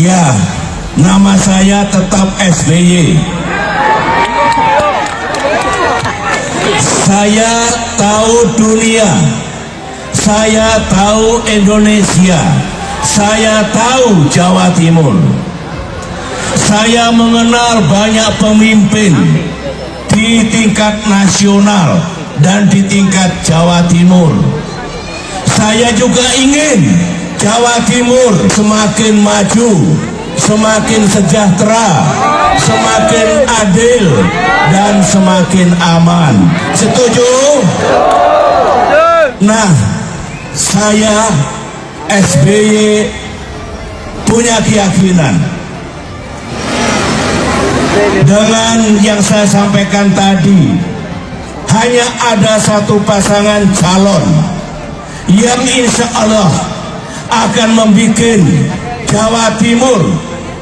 Ya, nama saya tetap SBY. Saya tahu dunia, saya tahu Indonesia, saya tahu Jawa Timur. Saya mengenal banyak pemimpin di tingkat nasional dan di tingkat Jawa Timur. Saya juga ingin Jawa Timur semakin maju, semakin sejahtera, semakin adil, dan semakin aman. Setuju? Nah, saya SBY punya keyakinan dengan yang saya sampaikan tadi, hanya ada satu pasangan calon yang insya Allah akan membuat Jawa Timur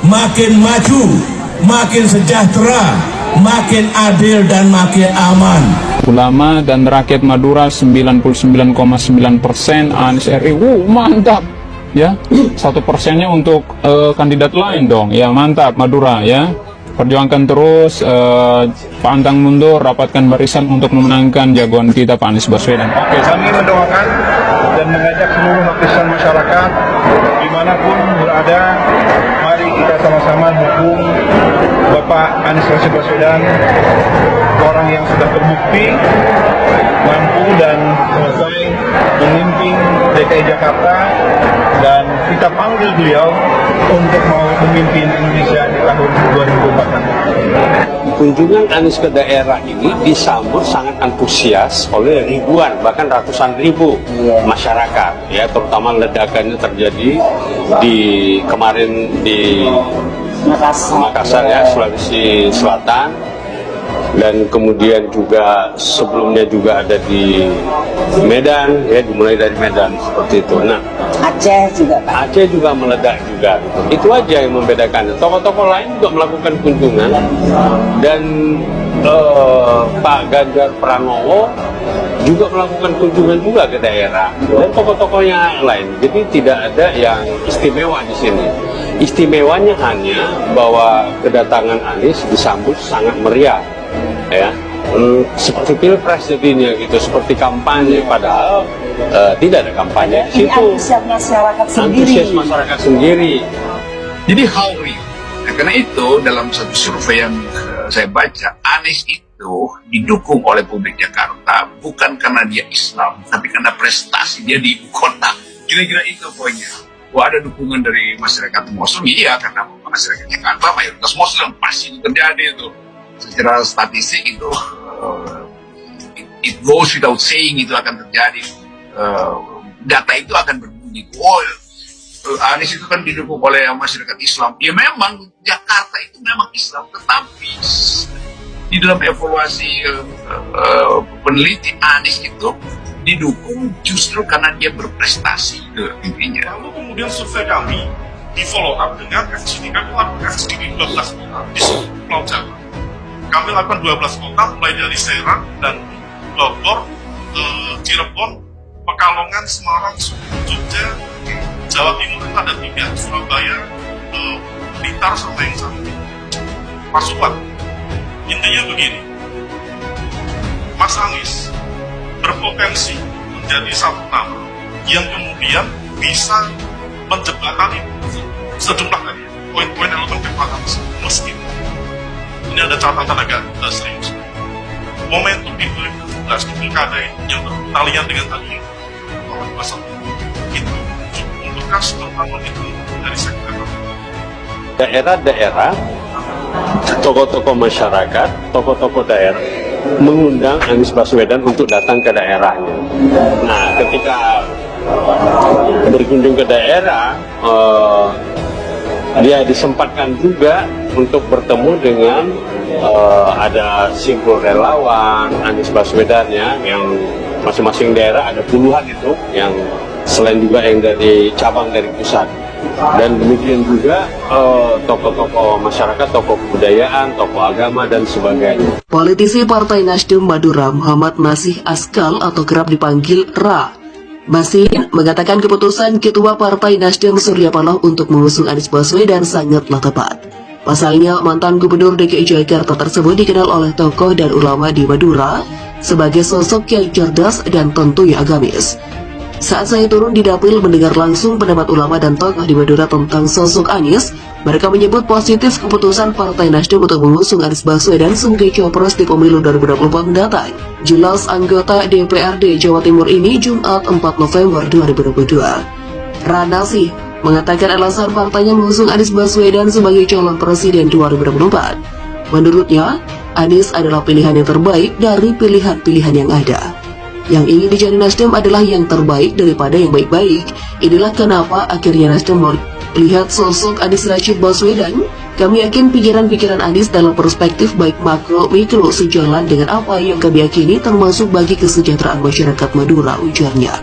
makin maju, makin sejahtera, makin adil, dan makin aman. Ulama dan rakyat Madura 99,9% Anies RI. Mantap ya. 1%-nya untuk kandidat lain dong. Ya mantap Madura ya. Perjuangkan terus, pantang mundur, rapatkan barisan untuk memenangkan jagoan kita Pak Anies Baswedan. Oke, kami mendoakan dan mengajak seluruh lapisan masyarakat dimanapun berada, mari kita sama-sama dukung Bapak Anies Baswedan, orang yang sudah terbukti mampu dan selesai memimpin DKI Jakarta, dan kita panggil beliau untuk mau memimpin Indonesia di tahun 2040. Kunjungan Anies ke daerah ini disambut sangat antusias oleh ribuan, bahkan ratusan ribu masyarakat, ya, terutama ledakannya terjadi di kemarin di Makassar ya, Sulawesi Selatan, dan kemudian juga sebelumnya juga ada di Medan, ya, dimulai dari Medan seperti itu. Nah, Aceh juga meledak juga, gitu. Itu aja yang membedakan. Tokoh-tokoh lain juga melakukan kunjungan, dan Pak Ganjar Pranowo juga melakukan kunjungan juga ke daerah, dan tokoh-tokoh yang lain. Jadi tidak ada yang istimewa di sini. Istimewanya hanya bahwa kedatangan Anies disambut sangat meriah, ya, seperti pilpres jadinya gitu, seperti kampanye, padahal tidak ada kampanye di situ. Antusias masyarakat sendiri. Jadi how real? Nah, karena itu dalam satu survei yang saya baca, Anies itu didukung oleh publik Jakarta bukan karena dia Islam, tapi karena prestasi dia di ibu kota. Kira-kira itu poinnya. Wah, ada dukungan dari masyarakat Muslim, iya, karena masyarakat Jakarta mayoritas Muslim, pasti itu terjadi itu. Secara statistik itu it goes without saying, itu akan terjadi. Data itu akan berbunyi, oh, Anies itu kan didukung oleh masyarakat Islam. Ya memang Jakarta itu memang Islam, tetapi di dalam evaluasi peneliti, Anies itu didukung justru karena dia berprestasi, intinya. Lalu kemudian survei kami di follow up dengan FGD. Kami lakukan FGD 12 kota di seluruh Pulau Jawa. Kami lakukan 12 kota mulai dari Serang dan Bogor, Cirebon, Pekalongan, Semarang, Jogja, Jawa Timur itu ada 3, Surabaya, Blitar, sama yang satu Pasuruan. Intinya begini, Mas Anies berpotensi menjadi satu nama yang kemudian bisa menjembatani sejumlah tadi poin-poin elemen deklarasi. Meskipun ini ada catatan agak serius, momentum di 2017 di pilkada yang bertalian dengan tadi itu cukup membekas, terutama itu dari sektor daerah-daerah, tokoh-tokoh masyarakat, tokoh-tokoh daerah mengundang Anies Baswedan untuk datang ke daerahnya. Nah, ketika berkunjung ke daerah, dia disempatkan juga untuk bertemu dengan ada simpul relawan Anies Baswedan, ya, yang masing-masing daerah ada puluhan itu, yang selain juga yang dari cabang dari pusat. Dan demikian juga tokoh-tokoh masyarakat, tokoh kebudayaan, tokoh agama, dan sebagainya. Politisi Partai Nasdem Madura Muhammad Nasih Askal atau kerap dipanggil Ra Masih mengatakan keputusan Ketua Partai Nasdem Surya Paloh untuk mengusung Anies Baswedan sangatlah tepat. Pasalnya, mantan Gubernur DKI Jakarta tersebut dikenal oleh tokoh dan ulama di Madura sebagai sosok yang cerdas dan tentunya agamis. Saat saya turun di dapil mendengar langsung pendapat ulama dan tokoh di Madura tentang sosok Anies, mereka menyebut positif keputusan Partai Nasdem untuk mengusung Anies Baswedan sebagai cawapres di pemilu 2024 mendatang. Jelas anggota DPRD Jawa Timur ini Jumat 4 November 2022. Ranasi mengatakan alasan partainya mengusung Anies Baswedan sebagai calon presiden 2024. Menurutnya, Anies adalah pilihan yang terbaik dari pilihan-pilihan yang ada. Yang ingin dicari Nasdem adalah yang terbaik daripada yang baik-baik. Inilah kenapa akhirnya Nasdem melihat sosok Anies Rashid Baswedan. Kami yakin pikiran-pikiran Anies dalam perspektif baik makro mikro sejalan dengan apa yang kami yakini termasuk bagi kesejahteraan masyarakat Madura, ujarnya.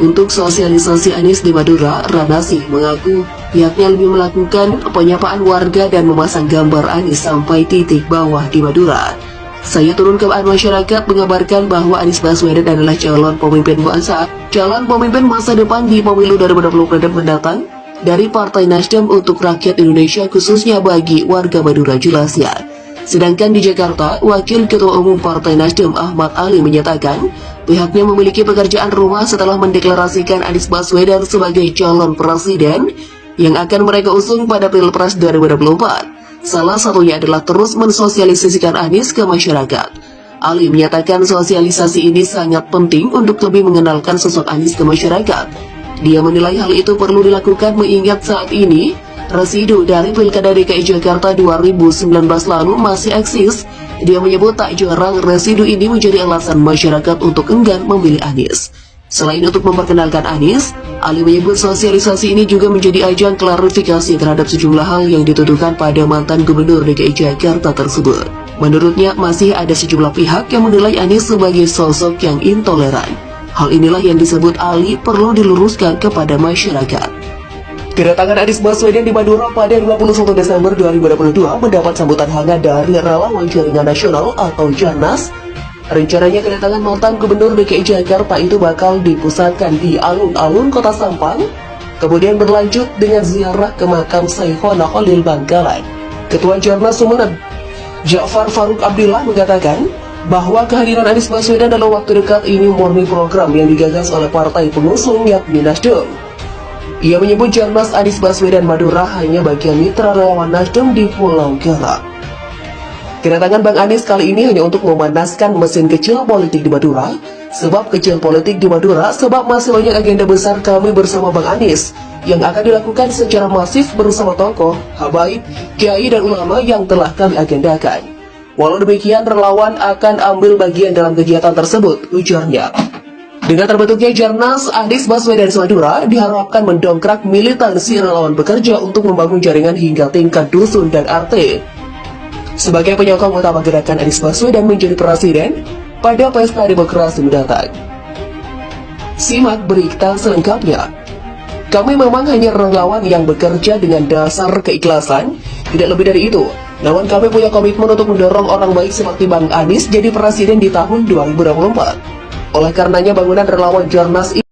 Untuk sosialisasi Anies di Madura, Ranasi mengaku pihaknya lebih melakukan penyapaan warga dan memasang gambar Anies sampai titik bawah di Madura. Saya turun ke masyarakat mengabarkan bahwa Anies Baswedan adalah calon pemimpin bangsa, calon pemimpin masa depan di pemilu 2024 mendatang dari Partai Nasdem untuk rakyat Indonesia khususnya bagi warga Madura, jelasnya. Sedangkan di Jakarta, Wakil Ketua Umum Partai Nasdem Ahmad Ali menyatakan pihaknya memiliki pekerjaan rumah setelah mendeklarasikan Anies Baswedan sebagai calon presiden yang akan mereka usung pada Pilpres 2024. Salah satunya adalah terus mensosialisasikan Anies ke masyarakat. Ali menyatakan sosialisasi ini sangat penting untuk lebih mengenalkan sosok Anies ke masyarakat. Dia menilai hal itu perlu dilakukan mengingat saat ini residu dari Pilkada DKI Jakarta 2019 lalu masih eksis. Dia menyebut tak jarang residu ini menjadi alasan masyarakat untuk enggan memilih Anies. Selain untuk memperkenalkan Anies, Ali menyebut sosialisasi ini juga menjadi ajang klarifikasi terhadap sejumlah hal yang dituduhkan pada mantan Gubernur DKI Jakarta tersebut. Menurutnya, masih ada sejumlah pihak yang menilai Anies sebagai sosok yang intoleran. Hal inilah yang disebut Ali perlu diluruskan kepada masyarakat. Kedatangan Anies Baswedan di Madura pada 21 Desember 2022 mendapat sambutan hangat dari relawan Jaringan Nasional atau JANAS. Rencananya kedatangan mantan Gubernur DKI Jakarta itu bakal dipusatkan di alun-alun Kota Sampang, kemudian berlanjut dengan ziarah ke makam Saikhona Khalil Bangkalan. Ketua Jarnas Sumeneb, Ja'far Farouk Abdillah mengatakan bahwa kehadiran Anies Baswedan dalam waktu dekat ini murni program yang digagas oleh partai pengusung yakni Nasdem. Ia menyebut Jarnas Anies Baswedan Madura hanya bagian mitra relawan Nasdem di Pulau Galang. Kedatangan Bang Anies kali ini hanya untuk memanaskan mesin kecil politik di Madura. Sebab kecil politik di Madura, sebab masih banyak agenda besar kami bersama Bang Anies yang akan dilakukan secara masif bersama tokoh, habaib, kiai dan ulama yang telah kami agendakan. Walau demikian, relawan akan ambil bagian dalam kegiatan tersebut, ujarnya. Dengan terbentuknya Jarnas Anies Baswedan Madura diharapkan mendongkrak militansi relawan bekerja untuk membangun jaringan hingga tingkat dusun dan RT. Sebagai penyokong utama gerakan Anies Baswedan menjadi presiden pada pesta demokrasi mendatang. Simak berita selengkapnya. Kami memang hanya relawan yang bekerja dengan dasar keikhlasan, tidak lebih dari itu. Namun kami punya komitmen untuk mendorong orang baik seperti Bang Anies jadi presiden di tahun 2024. Oleh karenanya bangunan relawan Jarnas ini.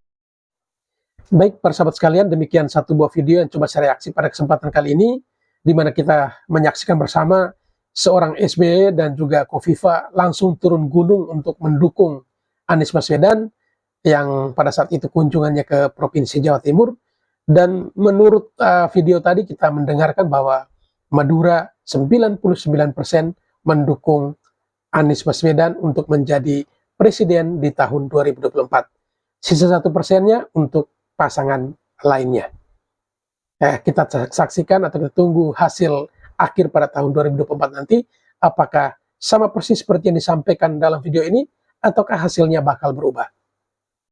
Baik, para sahabat sekalian, demikian satu buah video yang coba saya reaksi pada kesempatan kali ini, di mana kita menyaksikan bersama seorang SBY dan juga Kofifa langsung turun gunung untuk mendukung Anies Baswedan yang pada saat itu kunjungannya ke Provinsi Jawa Timur. Dan menurut video tadi kita mendengarkan bahwa Madura 99% mendukung Anies Baswedan untuk menjadi presiden di tahun 2024. Sisa 1%-nya untuk pasangan lainnya. Kita saksikan atau kita tunggu hasil akhir pada tahun 2024 nanti, apakah sama persis seperti yang disampaikan dalam video ini, ataukah hasilnya bakal berubah.